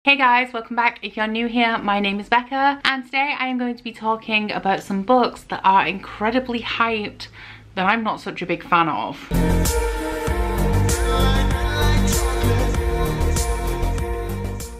Hey guys, welcome back. If you're new here, my name is Becca and today I am going to be talking about some books that are incredibly hyped that I'm not such a big fan of.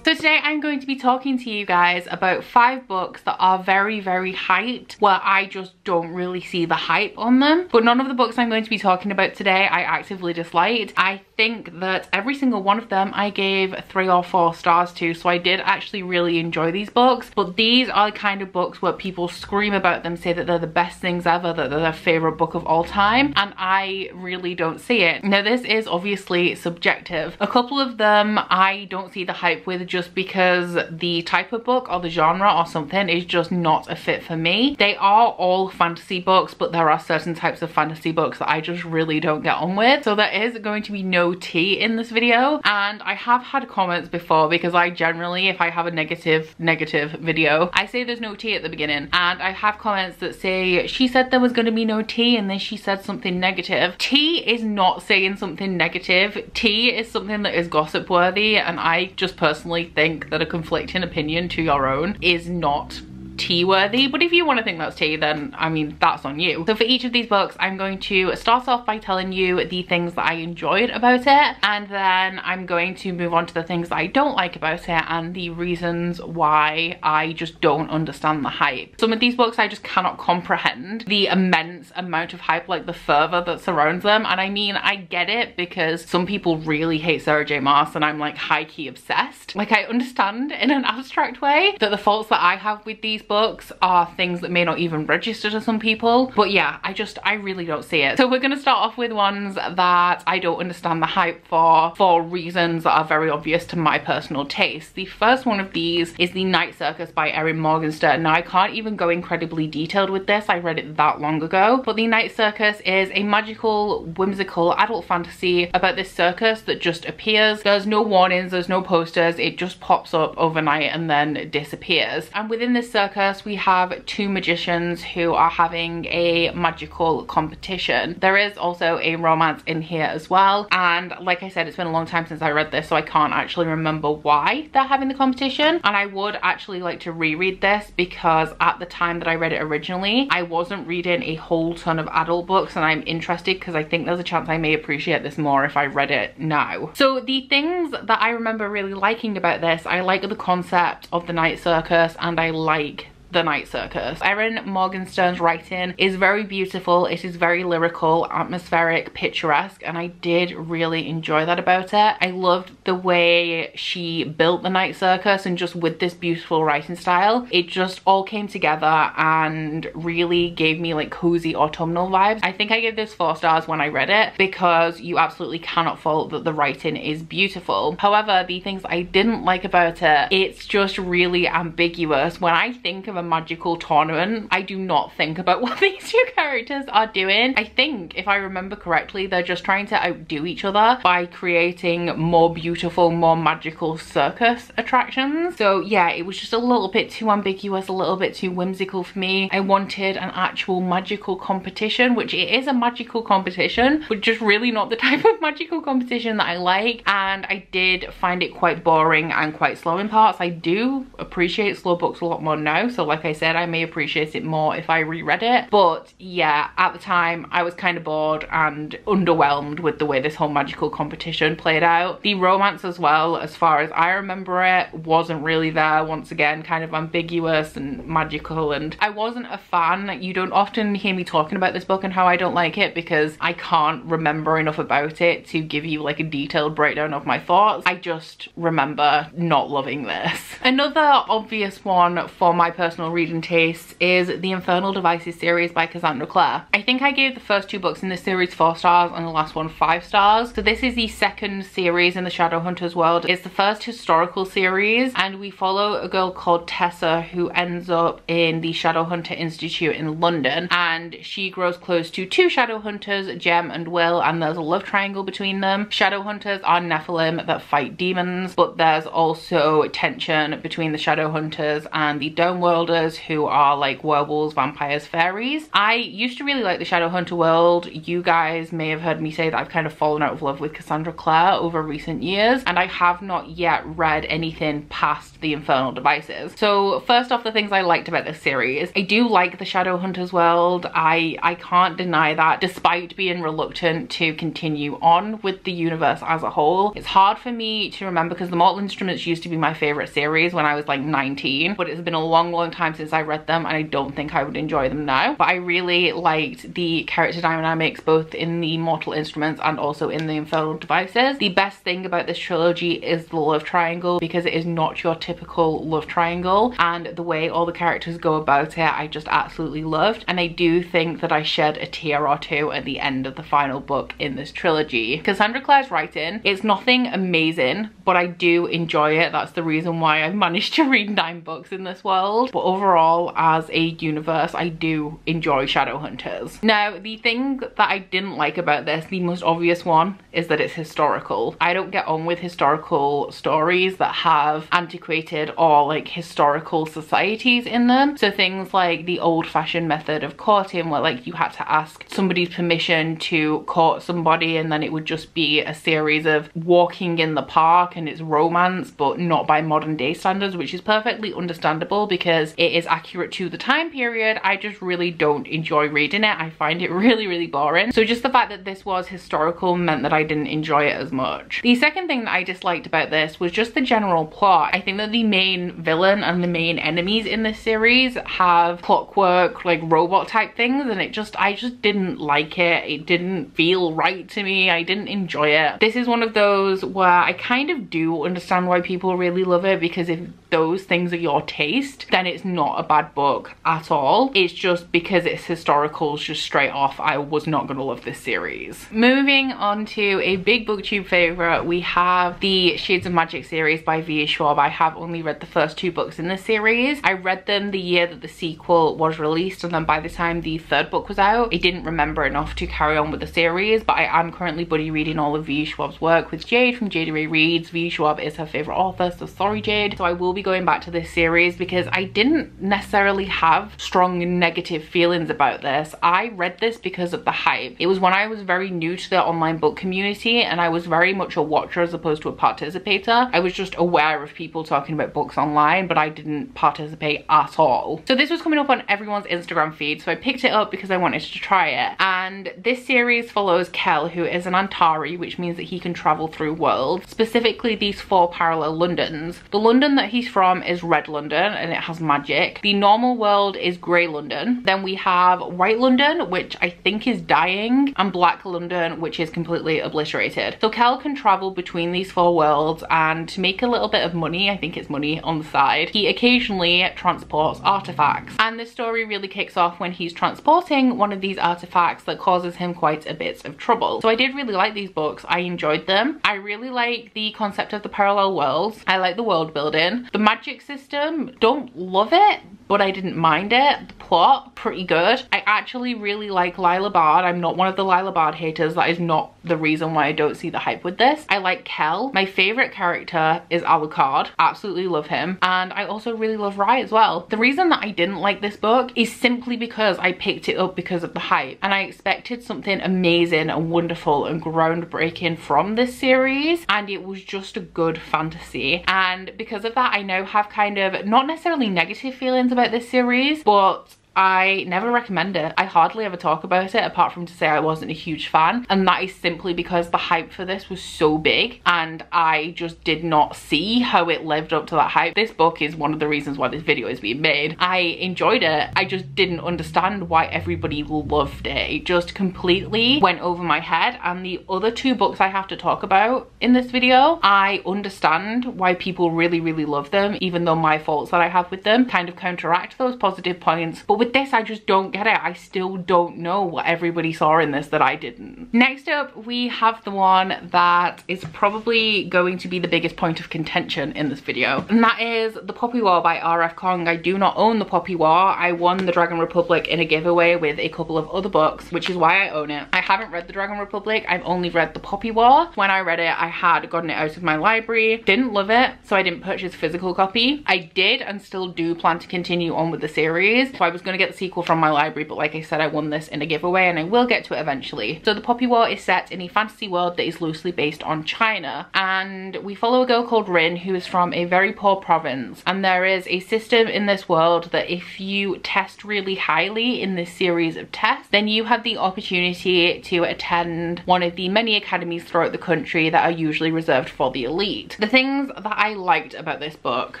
So today I'm going to be talking to you guys about 5 books that are very hyped where I just don't really see the hype on them. But none of the books I'm going to be talking about today I actively disliked. I think that every single one of them I gave 3 or 4 stars to, so I did actually really enjoy these books. But these are the kind of books where people scream about them, say that they're the best things ever, that they're their favourite book of all time, and I really don't see it. Now this is obviously subjective. A couple of them I don't see the hype with just because the type of book or the genre or something is just not a fit for me. They are all fantasy books, but there are certain types of fantasy books that I just really don't get on with. So there is going to be no tea in this video, and I have had comments before because I generally, if I have a negative video, I say there's no tea at the beginning, and I have comments that say she said there was going to be no tea and then she said something negative. Tea is not saying something negative. Tea is something that is gossip worthy, and I just personally think that a conflicting opinion to your own is not tea worthy. But if you want to think that's tea, then I mean, that's on you. So for each of these books I'm going to start off by telling you the things that I enjoyed about it, and then I'm going to move on to the things that I don't like about it and the reasons why I just don't understand the hype. Some of these books I just cannot comprehend the immense amount of hype, like the fervor that surrounds them. And I mean, I get it because some people really hate Sarah J Maas and I'm like high-key obsessed. Like, I understand in an abstract way that the faults that I have with these books are things that may not even register to some people, but yeah, I really don't see it. So we're gonna start off with ones that I don't understand the hype for reasons that are very obvious to my personal taste. The first one of these is the Night Circus by Erin Morgenstern. Now I can't even go incredibly detailed with this, I read it that long ago, but the Night Circus is a magical, whimsical adult fantasy about this circus that just appears. There's no warnings, there's no posters, it just pops up overnight and then disappears. And within this circus we have 2 magicians who are having a magical competition. There is also a romance in here as well, and like I said, it's been a long time since I read this, so I can't actually remember why they're having the competition. And I would actually like to reread this because at the time that I read it originally, I wasn't reading a whole ton of adult books, and I'm interested because I think there's a chance I may appreciate this more if I read it now. So the things that I remember really liking about this, I like the concept of the Night Circus and I like the Night Circus. Erin Morgenstern's writing is very beautiful. It is very lyrical, atmospheric, picturesque, and I did really enjoy that about it. I loved the way she built the Night Circus, and just with this beautiful writing style, it just all came together and really gave me like cozy autumnal vibes. I think I gave this 4 stars when I read it because you absolutely cannot fault that the writing is beautiful. However, the things I didn't like about it, it's just really ambiguous. When I think of a magical tournament, I do not think about what these 2 characters are doing. I think, if I remember correctly, they're just trying to outdo each other by creating more beautiful, more magical circus attractions. So yeah, it was just a little bit too ambiguous, a little bit too whimsical for me. I wanted an actual magical competition, which it is a magical competition, but just really not the type of magical competition that I like. And I did find it quite boring and quite slow in parts. I do appreciate slow books a lot more now, so like I said, I may appreciate it more if I reread it. But yeah, at the time I was kind of bored and underwhelmed with the way this whole magical competition played out. The romance as well, as far as I remember it, wasn't really there. Once again, kind of ambiguous and magical, and I wasn't a fan. You don't often hear me talking about this book and how I don't like it because I can't remember enough about it to give you like a detailed breakdown of my thoughts. I just remember not loving this. Another obvious one for my personal reading taste is the Infernal Devices series by Cassandra Clare. I think I gave the first 2 books in this series 4 stars and the last one 5 stars. So this is the second series in the Shadowhunters world. It's the first historical series, and we follow a girl called Tessa who ends up in the Shadowhunter Institute in London, and she grows close to 2 Shadowhunters, Jem and Will, and there's a love triangle between them. Shadowhunters are Nephilim that fight demons, but there's also tension tension between the Shadowhunters and the Domeworlders, who are like werewolves, vampires, fairies. I used to really like the Shadowhunter world. You guys may have heard me say that I've kind of fallen out of love with Cassandra Clare over recent years, and I have not yet read anything past the Infernal Devices. So first off, the things I liked about this series, I do like the Shadowhunters world. I can't deny that, despite being reluctant to continue on with the universe as a whole. It's hard for me to remember because the Mortal Instruments used to be my favorite series when I was like 19, but it's been a long time since I read them, and I don't think I would enjoy them now. But I really liked the character dynamics both in the Mortal Instruments and also in the Infernal Devices. The best thing about this trilogy is the love triangle, because it is not your typical love triangle, and the way all the characters go about it I just absolutely loved. And I do think that I shed a tear or two at the end of the final book in this trilogy. Cassandra Clare's writing, it's nothing amazing, but I do enjoy it. That's the reason why I've managed to read 9 books in this world. But overall, as a universe, I do enjoy Shadowhunters. Now, the thing that I didn't like about this, the most obvious one, is that it's historical. I don't get on with historical stories that have antiquated or like historical societies in them. So things like the old-fashioned method of courting, where like you had to ask somebody's permission to court somebody, and then it would just be a series of walking in the park and it's romance, but not by modern day standards, which is perfectly understandable because it is accurate to the time period. I just really don't enjoy reading it. I find it really boring. So just the fact that this was historical meant that I didn't enjoy it as much. The second thing that I disliked about this was just the general plot. I think that the main villain and the main enemies in this series have clockwork, like robot type things, and I just didn't like it. It didn't feel right to me. I didn't enjoy it. This is one of those where I kind of do understand why people really love it, because if those things are your taste, then it's not a bad book at all. It's just because it's historical, just straight off, I was not gonna love this series. Moving on to a big booktube favorite, we have the Shades of Magic series by V.E. Schwab. I have only read the first 2 books in this series. I read them the year that the sequel was released, and then by the time the 3rd book was out, I didn't remember enough to carry on with the series, but I am currently buddy reading all of V.E. Schwab's work with Jade from Jade Ray Reads. V.E. Schwab is her favorite author, so sorry Jade. So I will be going back to this series because I didn't necessarily have strong negative feelings about this. I read this because of the hype. It was when I was very new to the online book community, and I was very much a watcher as opposed to a participator. I was just aware of people talking about books online, but I didn't participate at all. So this was coming up on everyone's Instagram feed, so I picked it up because I wanted to try it. And this series follows Kel, who is an Antari, which means that he can travel through worlds, specifically these 4 parallel Londons. The London that he's from is Red London, and it has magic. The normal world is Grey London. Then we have White London, which I think is dying, and Black London, which is completely obliterated. So Kel can travel between these 4 worlds, and to make a little bit of money, I think it's money on the side, he occasionally transports artifacts. And this story really kicks off when he's transporting one of these artifacts that causes him quite a bit of trouble. So I did really like these books. I enjoyed them. I really like the concept of the parallel worlds. I like the world building. The magic system, don't love it, but I didn't mind it. The plot, pretty good. I actually really like Lila Bard. I'm not one of the Lila Bard haters. That is not the reason why I don't see the hype with this. I like Kel. My favorite character is Alucard. Absolutely love him. And I also really love Rye as well. The reason that I didn't like this book is simply because I picked it up because of the hype, and I expected something amazing and wonderful and groundbreaking from this series, and it was just a good fantasy. And because of that, I now have kind of not necessarily negative feelings about this series, but I never recommend it. I hardly ever talk about it apart from to say I wasn't a huge fan, and that is simply because the hype for this was so big and I just did not see how it lived up to that hype. This book is one of the reasons why this video is being made. I enjoyed it. I just didn't understand why everybody loved it. It just completely went over my head, and the other 2 books I have to talk about in this video, I understand why people really love them, even though my faults that I have with them kind of counteract those positive points. But with this, I just don't get it. I still don't know what everybody saw in this that I didn't. Next up, we have the one that is probably going to be the biggest point of contention in this video, and that is The Poppy War by R.F. Kong. I do not own The Poppy War. I won the Dragon Republic in a giveaway with a couple of other books, which is why I own it. I haven't read the Dragon Republic. I've only read The Poppy War. When I read it, I had gotten it out of my library, didn't love it, so I didn't purchase a physical copy. I did and still do plan to continue on with the series, so I was going to get the sequel from my library, but like I said, I won this in a giveaway and I will get to it eventually. So The Poppy War is set in a fantasy world that is loosely based on China, and we follow a girl called Rin who is from a very poor province, and there is a system in this world that if you test really highly in this series of tests, then you have the opportunity to attend one of the many academies throughout the country that are usually reserved for the elite. The things that I liked about this book,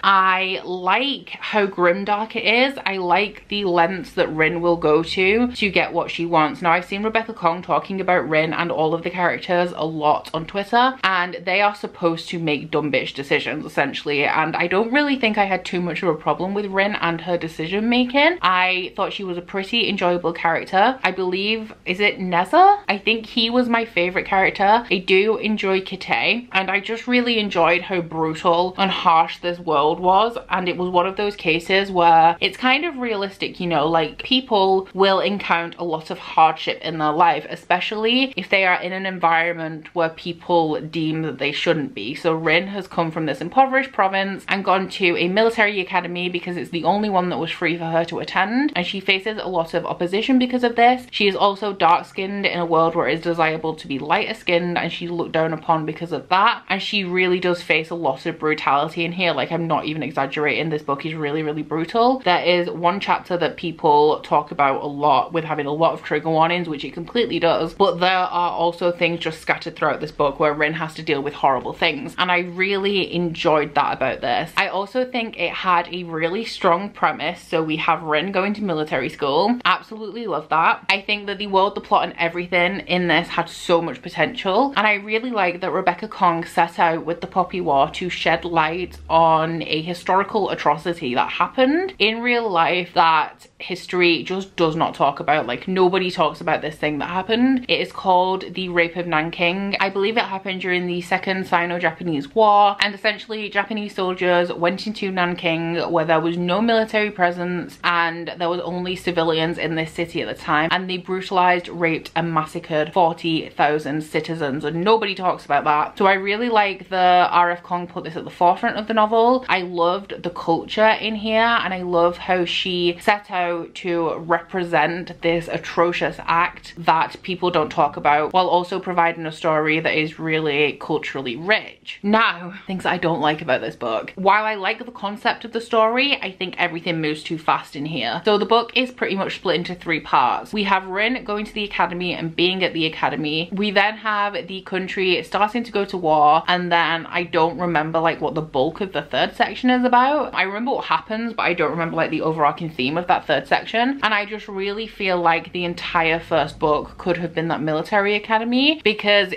I like how grimdark it is. I like the lengths that Rin will go to get what she wants. Now, I've seen Rebecca Kong talking about Rin and all of the characters a lot on Twitter, and they are supposed to make dumb bitch decisions essentially, and I don't really think I had too much of a problem with Rin and her decision making. I thought she was a pretty enjoyable character. I believe, is it Neza? I think he was my favorite character. I do enjoy Kite, and I just really enjoyed how brutal and harsh this world was, and it was one of those cases where it's kind of realistic, you know, like people will encounter a lot of hardship in their life, especially if they are in an environment where people deem that they shouldn't be. So Rin has come from this impoverished province and gone to a military academy because it's the only one that was free for her to attend, and she faces a lot of opposition because of this. She is also dark-skinned in a world where it is desirable to be lighter skinned, and she's looked down upon because of that, and she really does face a lot of brutality in here. Like, I'm not even exaggerating, this book is really, really brutal. There is one chapter that people talk about a lot with having a lot of trigger warnings, which it completely does, but there are also things just scattered throughout this book where Rin has to deal with horrible things, and I really enjoyed that about this. I also think it had a really strong premise. So we have Rin going to military school. Absolutely love that. I think that the world, the plot and everything in this had so much potential, and I really like that Rebecca Kong set out with The Poppy War to shed light on a historical atrocity that happened in real life that history just does not talk about. Like, nobody talks about this thing that happened. It is called the Rape of Nanking. I believe it happened during the Second Sino-Japanese War, and essentially Japanese soldiers went into Nanking where there was no military presence and there was only civilians in this city at the time, and they brutalized, raped and massacred 40,000 citizens, and nobody talks about that. So I really like the R.F. Kong put this at the forefront of the novel. I loved the culture in here, and I love how she set out to represent this atrocious act that people don't talk about, while also providing a story that is really culturally rich. Now, things I don't like about this book. While I like the concept of the story, I think everything moves too fast in here. So the book is pretty much split into three parts. We have Rin going to the academy and being at the academy. We then have the country starting to go to war, and then I don't remember like what the bulk of the third section is about. I remember what happens, but I don't remember like the overarching theme of that third section, and I just really feel like the entire first book could have been that military academy, because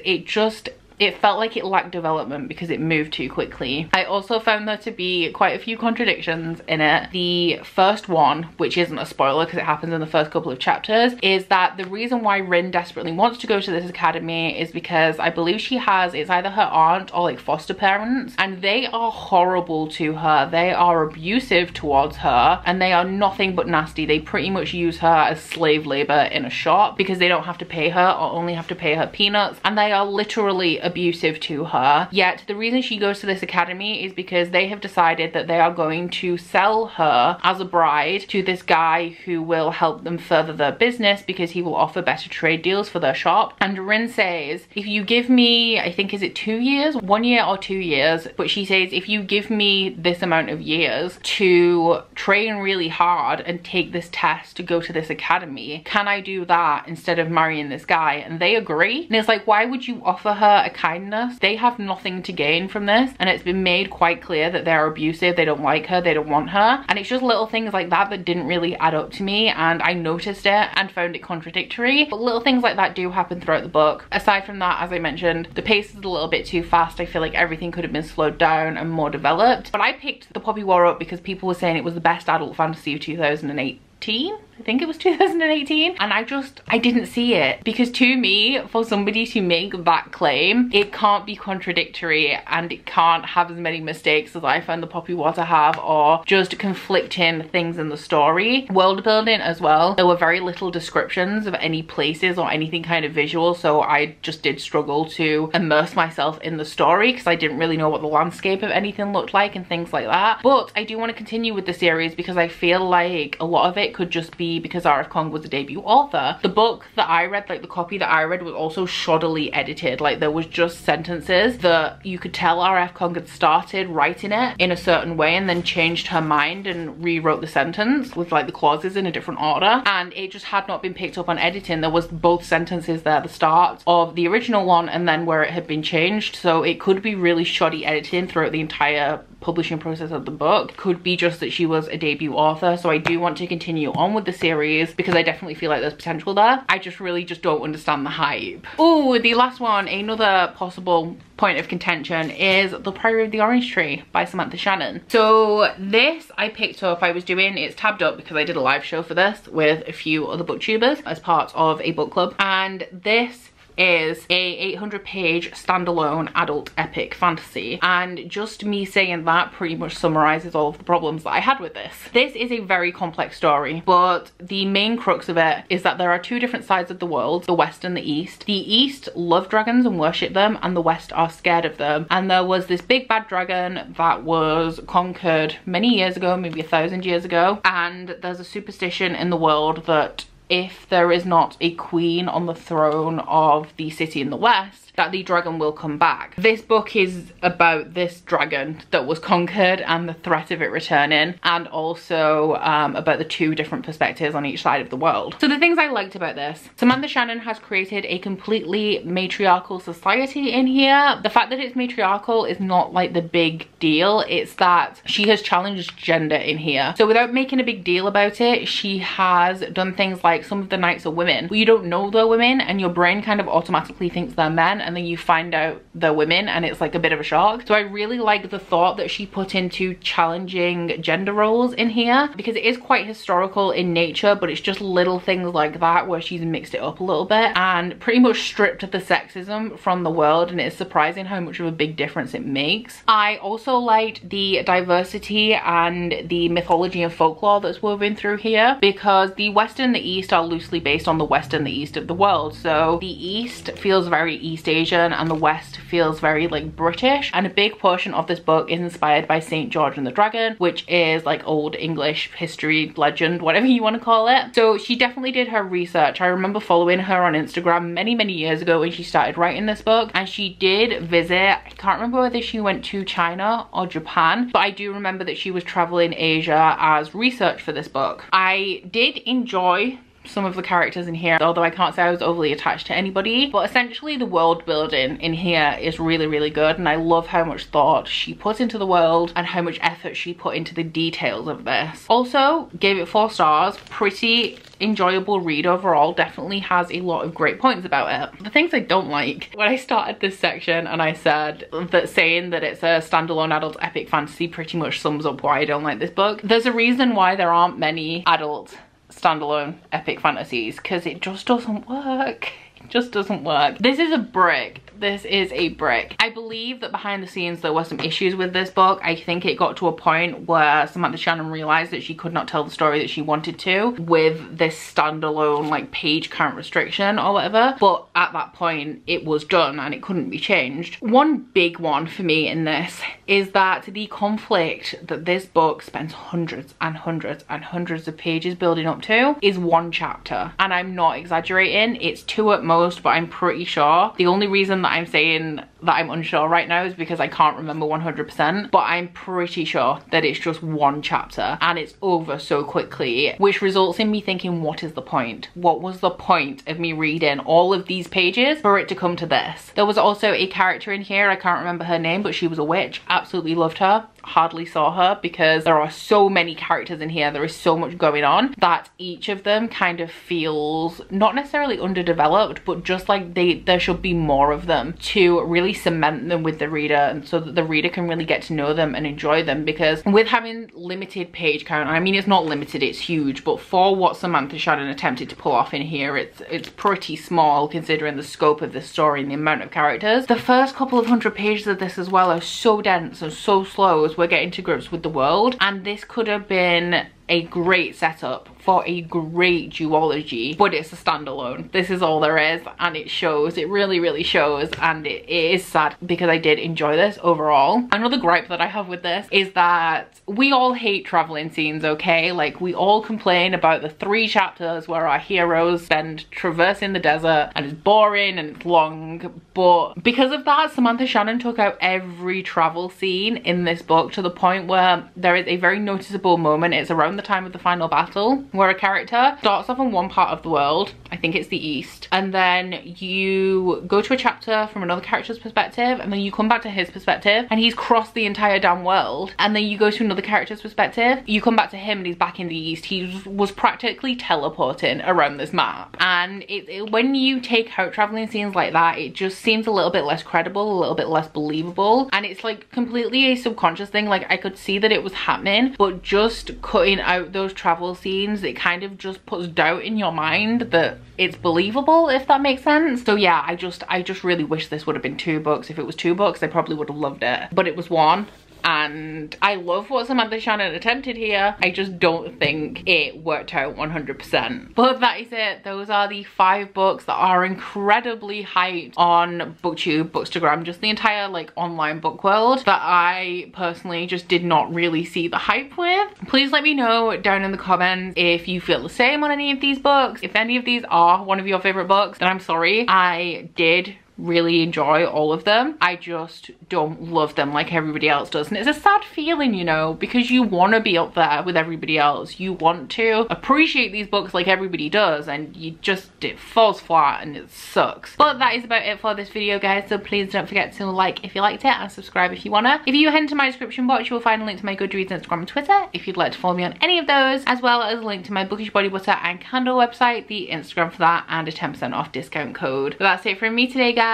it felt like it lacked development because it moved too quickly. I also found there to be quite a few contradictions in it. The first one, which isn't a spoiler because it happens in the first couple of chapters, is that the reason why Rin desperately wants to go to this academy is because I believe she has, it's either her aunt or like foster parents, and they are horrible to her. They are abusive towards her, and they are nothing but nasty. They pretty much use her as slave labor in a shop because they don't have to pay her or only have to pay her peanuts, and they are literally abusive to her. Yet the reason she goes to this academy is because they have decided that they are going to sell her as a bride to this guy who will help them further their business because he will offer better trade deals for their shop. And Rin says, if you give me, I think, is it 2 years? 1 year or 2 years? But she says, if you give me this amount of years to train really hard and take this test to go to this academy, can I do that instead of marrying this guy? And they agree. And it's like, why would you offer her a kindness? They have nothing to gain from this, and it's been made quite clear that they're abusive, they don't like her, they don't want her, and it's just little things like that that didn't really add up to me, and I noticed it and found it contradictory. But little things like that do happen throughout the book. Aside from that, as I mentioned, the pace is a little bit too fast. I feel like everything could have been slowed down and more developed. But I picked The Poppy War up because people were saying it was the best adult fantasy of 2018. I think it was 2018, and I didn't see it, because to me, for somebody to make that claim, it can't be contradictory and it can't have as many mistakes as I found the Poppy War to have, or just conflicting things in the story. World building as well, there were very little descriptions of any places or anything kind of visual, so I just did struggle to immerse myself in the story because I didn't really know what the landscape of anything looked like and things like that. But I do want to continue with the series because I feel like a lot of it could just be because R.F. Kuang was a debut author. The book that I read, like the copy that I read, was also shoddily edited. Like there was just sentences that you could tell R.F. Kuang had started writing it in a certain way and then changed her mind and rewrote the sentence with like the clauses in a different order, and it just had not been picked up on editing. There was both sentences there, the start of the original one and then where it had been changed, so it could be really shoddy editing throughout the entire publishing process of the book. Could be just that she was a debut author, so I do want to continue on with the series because I definitely feel like there's potential there. I just really don't understand the hype. Oh, the last one, another possible point of contention, is The Priory of the Orange Tree by Samantha Shannon. So this I picked up, it's tabbed up because I did a live show for this with a few other booktubers as part of a book club, and this is a 800-page standalone adult epic fantasy, and just me saying that pretty much summarizes all of the problems that I had with this. This is a very complex story, but the main crux of it is that there are two different sides of the world, the West and the East. The East love dragons and worship them, and the West are scared of them. And there was this big bad dragon that was conquered many years ago, maybe 1,000 years ago, and there's a superstition in the world that if there is not a queen on the throne of the city in the West, that the dragon will come back. This book is about this dragon that was conquered and the threat of it returning, and also about the two different perspectives on each side of the world. So the things I liked about this, Samantha Shannon has created a completely matriarchal society in here. The fact that it's matriarchal is not like the big deal, it's that she has challenged gender in here. So without making a big deal about it, she has done things like some of the knights are women, but you don't know they're women, and your brain kind of automatically thinks they're men, and then you find out they're women and it's like a bit of a shock. So I really like the thought that she put into challenging gender roles in here, because it is quite historical in nature, but it's just little things like that where she's mixed it up a little bit and pretty much stripped the sexism from the world, and it's surprising how much of a big difference it makes. I also liked the diversity and the mythology and folklore that's woven through here, because the West and the East are loosely based on the West and the East of the world. So the East feels very East Asian and the West feels very like British, and a big portion of this book is inspired by St. George and the Dragon, which is like old English history legend, whatever you want to call it. So she definitely did her research. I remember following her on Instagram many years ago when she started writing this book, and she did visit, I can't remember whether she went to China or Japan, but I do remember that she was traveling Asia as research for this book. I did enjoy some of the characters in here, although I can't say I was overly attached to anybody, but essentially the world building in here is really good, and I love how much thought she put into the world and how much effort she put into the details of this. Also gave it 4 stars, pretty enjoyable read overall, definitely has a lot of great points about it. The things I don't like, when I started this section and I said that saying that it's a standalone adult epic fantasy pretty much sums up why I don't like this book. There's a reason why there aren't many adult standalone epic fantasies, because it just doesn't work. It just doesn't work. This is a brick. This is a brick. I believe that behind the scenes there were some issues with this book. I think it got to a point where Samantha Shannon realized that she could not tell the story that she wanted to with this standalone like page count restriction or whatever, but at that point it was done and it couldn't be changed. One big one for me in this is that the conflict that this book spends hundreds of pages building up to is 1 chapter, and I'm not exaggerating, it's 2 at most, but I'm pretty sure. The only reason that I'm saying that I'm unsure right now is because I can't remember 100%, but I'm pretty sure that it's just 1 chapter and it's over so quickly, which results in me thinking, what is the point? What was the point of me reading all of these pages for it to come to this? There was also a character in here, I can't remember her name, but she was a witch. Absolutely loved her. Hardly saw her because there are so many characters in here, there is so much going on that each of them kind of feels not necessarily underdeveloped, but just like there should be more of them to really really cement them with the reader, and so that the reader can really get to know them and enjoy them. Because with having limited page count, I mean it's not limited, it's huge, but for what Samantha Shannon attempted to pull off in here, it's pretty small considering the scope of the story and the amount of characters. The first couple of hundred pages of this as well are so dense and so slow as we're getting to grips with the world, and this could have been a great setup for a great duology, but it's a standalone. This is all there is, and it shows. It really shows, and it is sad because I did enjoy this overall. Another gripe that I have with this is that we all hate traveling scenes, okay? Like, we all complain about the 3 chapters where our heroes spend traversing the desert and it's boring and it's long, but because of that, Samantha Shannon took out every travel scene in this book to the point where there is a very noticeable moment. It's around the time of the final battle where a character starts off in one part of the world, I think it's the east, and then you go to a chapter from another character's perspective, and then you come back to his perspective and he's crossed the entire damn world, and then you go to another character's perspective, you come back to him and he's back in the east. He was practically teleporting around this map, and when you take out traveling scenes like that, it just seems a little bit less credible, a little bit less believable, and it's like completely a subconscious thing. Like, I could see that it was happening, but just cutting out those travel scenes, it kind of just puts doubt in your mind that it's believable, if that makes sense. So yeah, I just really wish this would have been 2 books. If it was 2 books, I probably would have loved it, but it was 1. And I love what Samantha Shannon attempted here. I just don't think it worked out 100%. But that is it. Those are the 5 books that are incredibly hyped on BookTube, Bookstagram, just the entire like online book world that I personally just did not really see the hype with. Please let me know down in the comments if you feel the same on any of these books. If any of these are one of your favorite books, then I'm sorry. I did really enjoy all of them. I just don't love them like everybody else does, and it's a sad feeling, you know, because you want to be up there with everybody else. You want to appreciate these books like everybody does, and it falls flat and it sucks. But that is about it for this video, guys, so please don't forget to like if you liked it and subscribe if you wanna. If you head into my description box, you will find a link to my Goodreads, Instagram and Twitter if you'd like to follow me on any of those, as well as a link to my Bookish body butter and candle website, the Instagram for that, and a 10% off discount code. But that's it from me today, guys.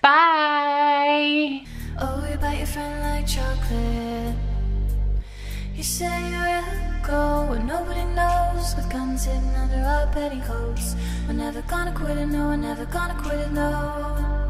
Bye. Oh, you bite your friend like chocolate. You say you'll go where nobody knows, with guns hidden under our petticoats. We're never gonna quit it, no, we're never gonna quit it, no.